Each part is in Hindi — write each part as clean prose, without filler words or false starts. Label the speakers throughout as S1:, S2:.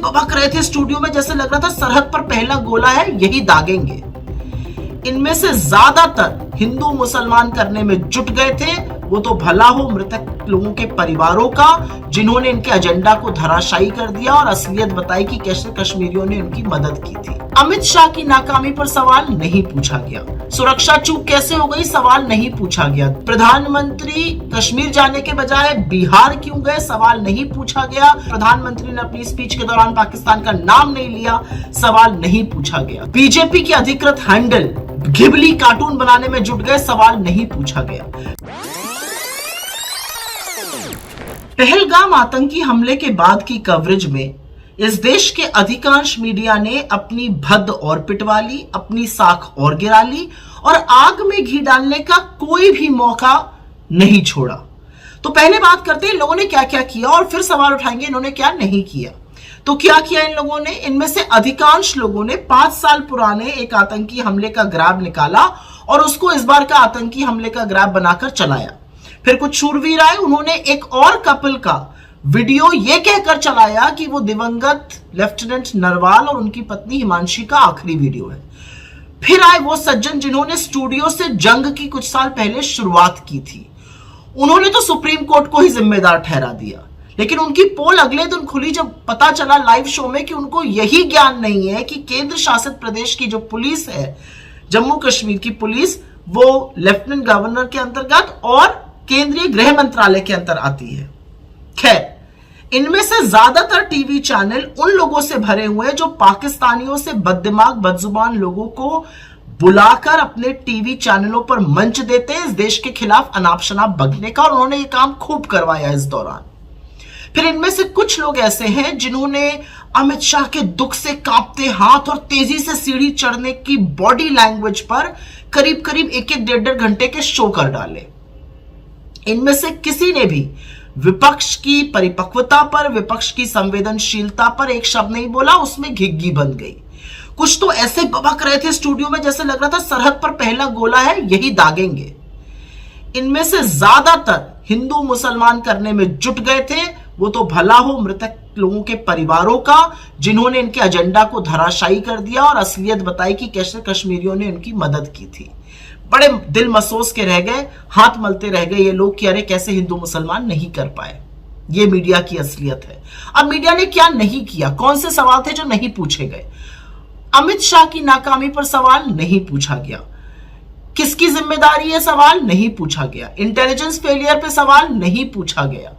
S1: बबक रहे थे स्टूडियो में, जैसे लग रहा था सरहद पर पहला गोला है, यही दागेंगे। इनमें से ज्यादातर हिंदू मुसलमान करने में जुट गए थे। वो तो भला हो मृतक लोगों के परिवारों का, जिन्होंने इनके एजेंडा को धराशायी कर दिया और असलियत बताई कि कैसे कश्मीरियों ने उनकी मदद की थी। अमित शाह की नाकामी पर सवाल नहीं पूछा गया। सुरक्षा चूक कैसे हो गई, सवाल नहीं पूछा गया। प्रधानमंत्री कश्मीर जाने के बजाय बिहार क्यों गए, सवाल नहीं पूछा गया। प्रधानमंत्री ने अपनी स्पीच के दौरान पाकिस्तान का नाम नहीं लिया, सवाल नहीं पूछा गया। बीजेपी की अधिकृत हैंडल घिबली कार्टून बनाने में जुट गए, सवाल नहीं पूछा गया। पहलगाम आतंकी हमले के बाद की कवरेज में इस देश के अधिकांश मीडिया ने अपनी भद्द और पिटवा ली, अपनी साख और गिरा ली और आग में घी डालने का कोई भी मौका नहीं छोड़ा। तो पहले बात करते हैं लोगों ने क्या क्या किया और फिर सवाल उठाएंगे इन्होंने क्या नहीं किया। तो क्या किया इन लोगों ने? इनमें से अधिकांश लोगों ने 5 साल पुराने एक आतंकी हमले का ग्राफ निकाला और उसको इस बार का आतंकी हमले का ग्राफ बनाकर चलाया। फिर कुछ शूरवीर आए, उन्होंने एक और कपल का वीडियो ये कहकर चलाया कि वो दिवंगत लेफ्टिनेंट नरवाल और उनकी पत्नी हिमांशी का आखिरी वीडियो है। फिर आए वो सज्जन जिन्होंने स्टूडियो से जंग की कुछ साल पहले शुरुआत की थी। उन्होंने तो सुप्रीम कोर्ट को ही जिम्मेदार ठहरा दिया, लेकिन उनकी पोल अगले दिन खुली जब पता चला लाइव शो में कि उनको यही ज्ञान नहीं है कि केंद्र शासित प्रदेश की जो पुलिस है, जम्मू कश्मीर की पुलिस, वो लेफ्टिनेंट गवर्नर के अंतर्गत और केंद्रीय गृह मंत्रालय के अंतर आती है। खैर, इनमें से ज्यादातर टीवी चैनल उन लोगों से भरे हुए जो पाकिस्तानियों से बददिमाग बदजुबान लोगों को बुलाकर अपने टीवी चैनलों पर मंच देते हैं इस देश के खिलाफ अनाप शनाप बकने का, और उन्होंने ये काम खूब करवाया इस दौरान। फिर इनमें से कुछ लोग ऐसे हैं जिन्होंने अमित शाह के दुख से कांपते हाथ और तेजी से सीढ़ी चढ़ने की बॉडी लैंग्वेज पर करीब करीब 1-1, 1.5 घंटे के शो कर डाले। इनमें से किसी ने भी विपक्ष की परिपक्वता पर, विपक्ष की संवेदनशीलता पर एक शब्द नहीं बोला, उसमें घिग्गी बन गई। कुछ तो ऐसे बबक रहे थे स्टूडियो में, जैसे लग रहा था सरहद पर पहला गोला है, यही दागेंगे। इनमें से ज्यादातर हिंदू मुसलमान करने में जुट गए थे। वो तो भला हो मृतक लोगों के परिवारों का, जिन्होंने इनके एजेंडा को धराशायी कर दिया और असलियत बताई कि कैसे कश्मीरियों ने उनकी मदद की थी। बड़े दिल मसोस के रह गए, हाथ मलते रह गए ये लोग कि अरे कैसे हिंदू मुसलमान नहीं कर पाए। ये मीडिया की असलियत है। अब मीडिया ने क्या नहीं किया, कौन से सवाल थे जो नहीं पूछे गए? अमित शाह की नाकामी पर सवाल नहीं पूछा गया। किसकी जिम्मेदारी है, सवाल नहीं पूछा गया। इंटेलिजेंस फेलियर पे सवाल नहीं पूछा गया।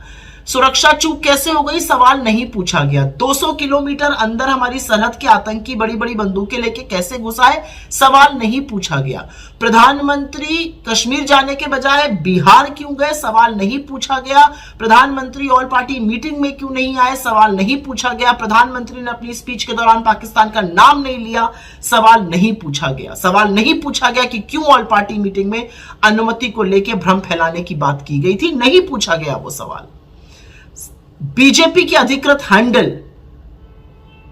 S1: सुरक्षा चूक कैसे हो गई, सवाल नहीं पूछा गया। 200 किलोमीटर अंदर हमारी सरहद के आतंकी बड़ी बड़ी बंदूकें लेके कैसे घुसाए, सवाल नहीं पूछा गया। प्रधानमंत्री कश्मीर जाने के बजाय बिहार क्यों गए, सवाल नहीं पूछा गया। प्रधानमंत्री ऑल पार्टी मीटिंग में क्यों नहीं आए, सवाल नहीं पूछा गया। प्रधानमंत्री ने अपनी स्पीच के दौरान पाकिस्तान का नाम नहीं लिया, सवाल नहीं पूछा गया। सवाल नहीं पूछा गया कि क्यों ऑल पार्टी मीटिंग में अनुमति को लेकर भ्रम फैलाने की बात की गई थी, नहीं पूछा गया वो सवाल। बीजेपी की अधिकृत हैंडल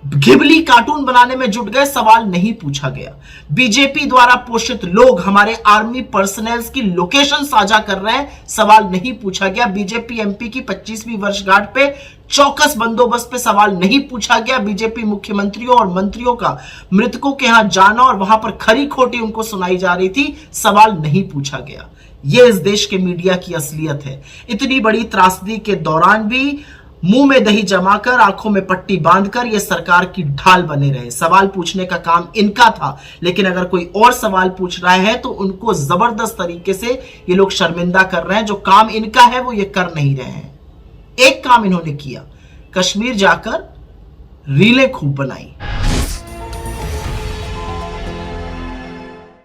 S1: घिबली कार्टून बनाने में जुट गए, सवाल नहीं पूछा गया। बीजेपी द्वारा पोषित लोग हमारे आर्मी पर्सनल की लोकेशन साझा कर रहे हैं, सवाल नहीं पूछा गया। बीजेपी एमपी की 25वीं वर्षगांठ पे चौकस बंदोबस्त पे सवाल नहीं पूछा गया। बीजेपी मुख्यमंत्रियों और मंत्रियों का मृतकों के यहां जाना और वहां पर खरी खोटी उनको सुनाई जा रही थी, सवाल नहीं पूछा गया। ये इस देश के मीडिया की असलियत है। इतनी बड़ी त्रासदी के दौरान भी मुंह में दही जमाकर, आंखों में पट्टी बांधकर ये सरकार की ढाल बने रहे। सवाल पूछने का काम इनका था, लेकिन अगर कोई और सवाल पूछ रहा है तो उनको जबरदस्त तरीके से ये लोग शर्मिंदा कर रहे हैं। जो काम इनका है वो ये कर नहीं रहे हैं। एक काम इन्होंने किया, कश्मीर जाकर रीलें खूब बनाई।